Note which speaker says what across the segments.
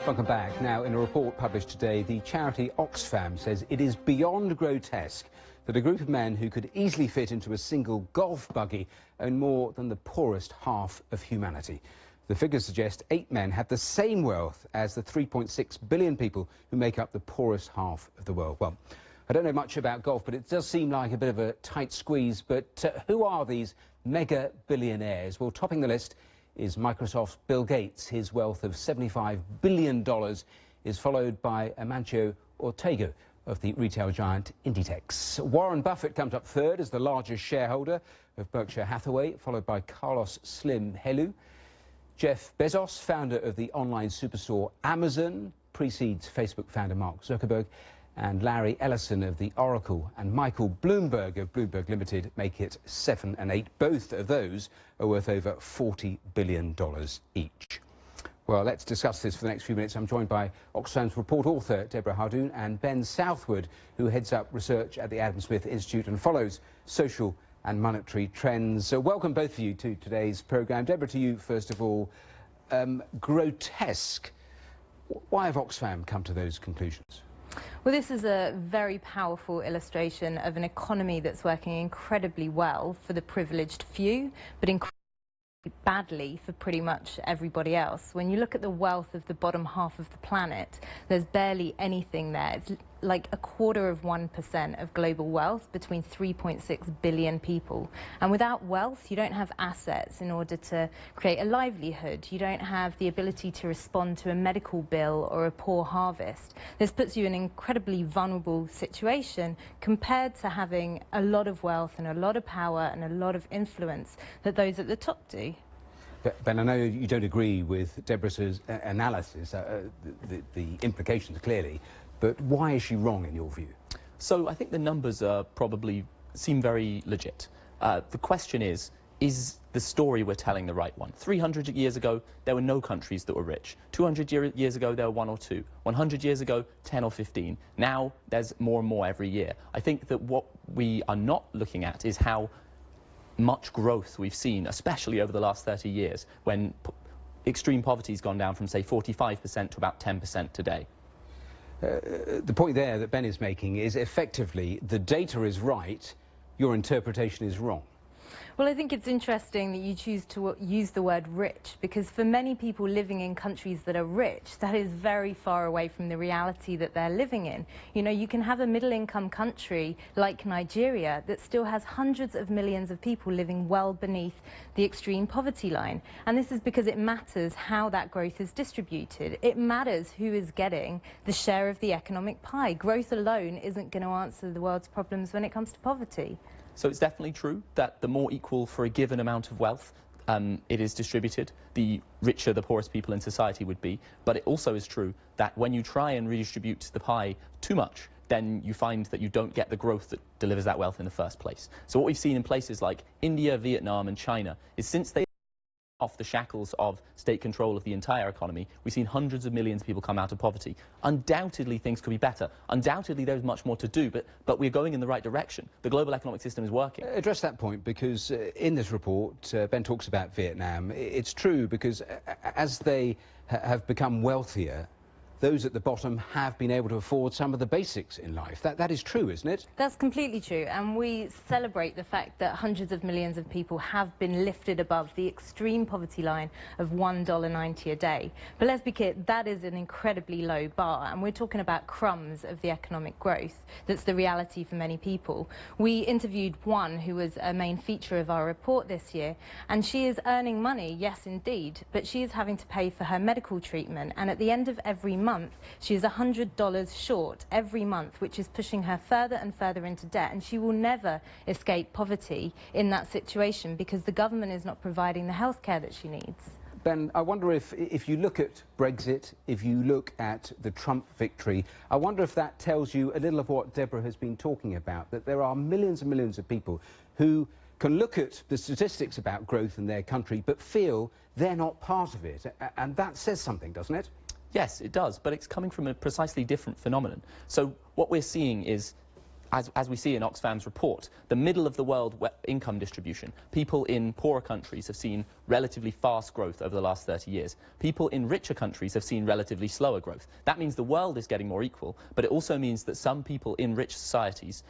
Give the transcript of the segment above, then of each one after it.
Speaker 1: Welcome back. Now, in a report published today, the charity Oxfam says it is beyond grotesque that a group of men who could easily fit into a single golf buggy own more than the poorest half of humanity. The figures suggest 8 men have the same wealth as the 3.6 billion people who make up the poorest half of the world. Well, I don't know much about golf, but it does seem like a bit of a tight squeeze. But who are these mega billionaires? Well, topping the list is Microsoft's Bill Gates. His wealth of $75 billion is followed by Amancio Ortega of the retail giant Inditex. Warren Buffett comes up third as the largest shareholder of Berkshire Hathaway, followed by Carlos Slim Helú. Jeff Bezos, founder of the online superstore Amazon, precedes Facebook founder Mark Zuckerberg, and Larry Ellison of the Oracle and Michael Bloomberg of Bloomberg Limited make it 7 and 8. Both of those are worth over $40 billion each. Well, let's discuss this for the next few minutes. I'm joined by Oxfam's report author, Deborah Hardoon, and Ben Southwood, who heads up research at the Adam Smith Institute and follows social and monetary trends. So welcome both of you to today's programme. Deborah, to you first of all. Grotesque. Why have Oxfam come to those conclusions?
Speaker 2: Well, this is a very powerful illustration of an economy that's working incredibly well for the privileged few, but incredibly badly for pretty much everybody else. When you look at the wealth of the bottom half of the planet, there's barely anything there. It's like 0.25% of global wealth between 3.6 billion people. And without wealth, you don't have assets in order to create a livelihood. You don't have the ability to respond to a medical bill or a poor harvest. This puts you in an incredibly vulnerable situation compared to having a lot of wealth and a lot of power and a lot of influence that those at the top do.
Speaker 1: Ben, I know you don't agree with Deborah's analysis, the implications clearly, but why is she wrong in your view?
Speaker 3: So I think the numbers probably seem very legit. The question is the story we're telling the right one? 300 years ago, there were no countries that were rich. 200 years ago, there were 1 or 2. 100 years ago, 10 or 15. Now, there's more and more every year. I think that what we are not looking at is how much growth we've seen, especially over the last 30 years, when extreme poverty has gone down from, say, 45% to about 10% today.
Speaker 1: The point there that Ben is making is effectively the data is right, your interpretation is wrong.
Speaker 2: Well, I think it's interesting that you choose to use the word rich, because for many people living in countries that are rich, that is very far away from the reality that they're living in. You know, you can have a middle-income country like Nigeria that still has hundreds of millions of people living well beneath the extreme poverty line. And this is because it matters how that growth is distributed. It matters who is getting the share of the economic pie. Growth alone isn't going to answer the world's problems when it comes to poverty.
Speaker 3: So it's definitely true that the more equal for a given amount of wealth it is distributed, the richer the poorest people in society would be. But it also is true that when you try and redistribute the pie too much, then you find that you don't get the growth that delivers that wealth in the first place. So what we've seen in places like India, Vietnam and China is since they off the shackles of state control of the entire economy, we've seen hundreds of millions of people come out of poverty. Undoubtedly, things could be better. Undoubtedly, there's much more to do, but we're going in the right direction. The global economic system is working.
Speaker 1: Address that point, because in this report, Ben talks about Vietnam. It's true, because as they have become wealthier, those at the bottom have been able to afford some of the basics in life. That is true, isn't it?
Speaker 2: That's completely true, and we celebrate the fact that hundreds of millions of people have been lifted above the extreme poverty line of $1.90 a day. But let's be clear, that is an incredibly low bar, and we're talking about crumbs of the economic growth that's the reality for many people. We interviewed one who was a main feature of our report this year, and she is earning money, yes indeed, but she is having to pay for her medical treatment, and at the end of every month she is $100 short every month, which is pushing her further and further into debt, and she will never escape poverty in that situation because the government is not providing the health care that she needs.
Speaker 1: Ben, I wonder if you look at Brexit, if you look at the Trump victory, I wonder if that tells you a little of what Deborah has been talking about, that there are millions and millions of people who can look at the statistics about growth in their country but feel they're not part of it, and that says something, doesn't it?
Speaker 3: Yes, it does, but it's coming from a precisely different phenomenon. So what we're seeing is as we see in Oxfam's report, the middle of the world income distribution, people in poorer countries have seen relatively fast growth over the last 30 years. People in richer countries have seen relatively slower growth. That means the world is getting more equal, but it also means that some people in rich societies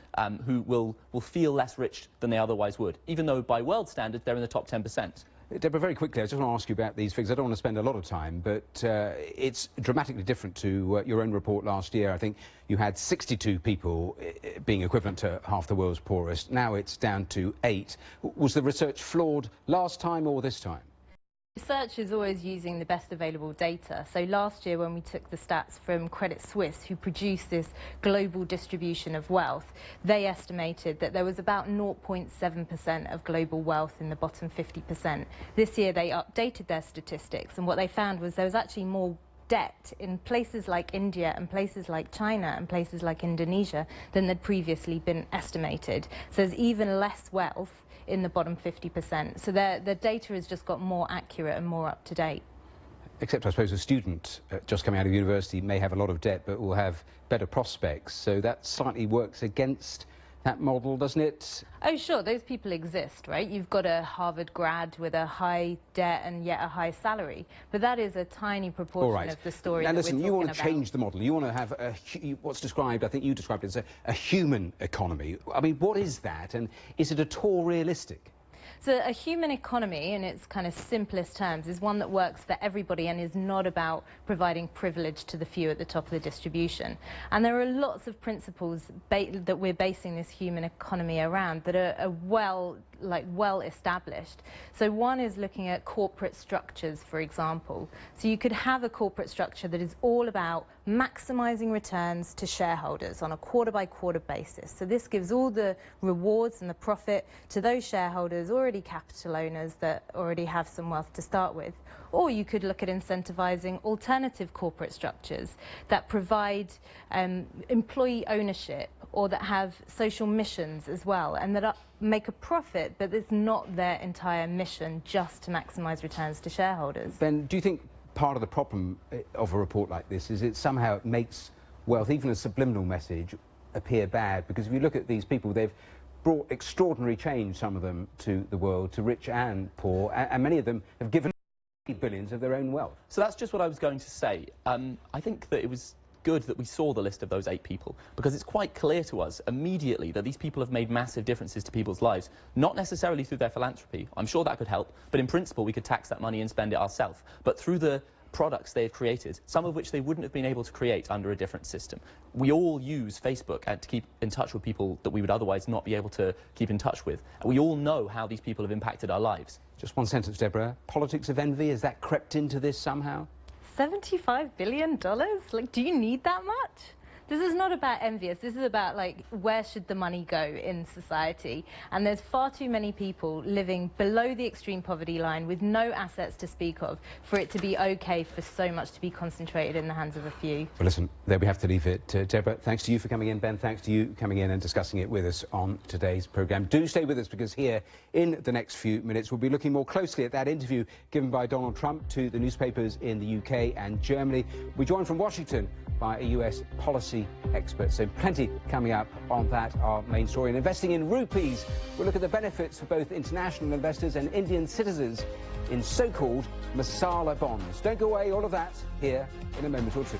Speaker 3: who will feel less rich than they otherwise would, even though by world standards they're in the top 10%.
Speaker 1: Deborah, very quickly, I just want to ask you about these figures. I don't want to spend a lot of time, but it's dramatically different to your own report last year. I think you had 62 people being equivalent to half the world's poorest. Now it's down to 8. Was the research flawed last time or this time?
Speaker 2: Research is always using the best available data. So last year when we took the stats from Credit Suisse, who produced this global distribution of wealth, they estimated that there was about 0.7% of global wealth in the bottom 50%. This year they updated their statistics, and what they found was there was actually more debt in places like India and places like China and places like Indonesia than had previously been estimated. So there's even less wealth in the bottom 50%. So the data has just got more accurate and more up to date.
Speaker 1: Except, I suppose, a student just coming out of university may have a lot of debt but will have better prospects. So that slightly works against that model, doesn't it?
Speaker 2: Oh, sure, those people exist, right? You've got a Harvard grad with a high debt and yet a high salary. But that is a tiny proportion of the story.
Speaker 1: Now,
Speaker 2: that
Speaker 1: listen,
Speaker 2: we're
Speaker 1: you want to
Speaker 2: about.
Speaker 1: change the model. You want to have what's described, I think you described it as a human economy. I mean, what is that? And is it at all realistic?
Speaker 2: So a human economy, in its kind of simplest terms, is one that works for everybody and is not about providing privilege to the few at the top of the distribution. And there are lots of principles that we're basing this human economy around that are well established. So one is looking at corporate structures, for example. So you could have a corporate structure that is all about maximizing returns to shareholders on a quarter-by-quarter basis. So this gives all the rewards and the profit to those shareholders, already capital owners that already have some wealth to start with. Or you could look at incentivizing alternative corporate structures that provide employee ownership or that have social missions as well, and that make a profit, but it's not their entire mission just to maximize returns to shareholders.
Speaker 1: Ben, do you think part of the problem of a report like this is it somehow makes wealth, even a subliminal message, appear bad? Because if you look at these people, they've brought extraordinary change, some of them, to the world, to rich and poor, and many of them have given billions of their own wealth.
Speaker 3: So that's just what I was going to say. I think that it was good that we saw the list of those 8 people, because it's quite clear to us immediately that these people have made massive differences to people's lives, not necessarily through their philanthropy. I'm sure that could help, but in principle we could tax that money and spend it ourselves, but through the products they've created, some of which they wouldn't have been able to create under a different system. We all use Facebook to keep in touch with people that we would otherwise not be able to keep in touch with. We all know how these people have impacted our lives.
Speaker 1: Just one sentence, Deborah. Politics of envy, has that crept into this somehow?
Speaker 2: $75 billion? Like, do you need that much? This is not about envious. This is about, like, where should the money go in society? And there's far too many people living below the extreme poverty line with no assets to speak of for it to be okay for so much to be concentrated in the hands of a few.
Speaker 1: Well, listen, there we have to leave it. Deborah, thanks to you for coming in. Ben, thanks to you coming in and discussing it with us on today's programme. Do stay with us, because here in the next few minutes we'll be looking more closely at that interview given by Donald Trump to the newspapers in the UK and Germany. We're joined from Washington by a US policy expert. So plenty coming up on that, our main story. And investing in rupees, we'll look at the benefits for both international investors and Indian citizens in so-called masala bonds. Don't go away, all of that here in a moment or two.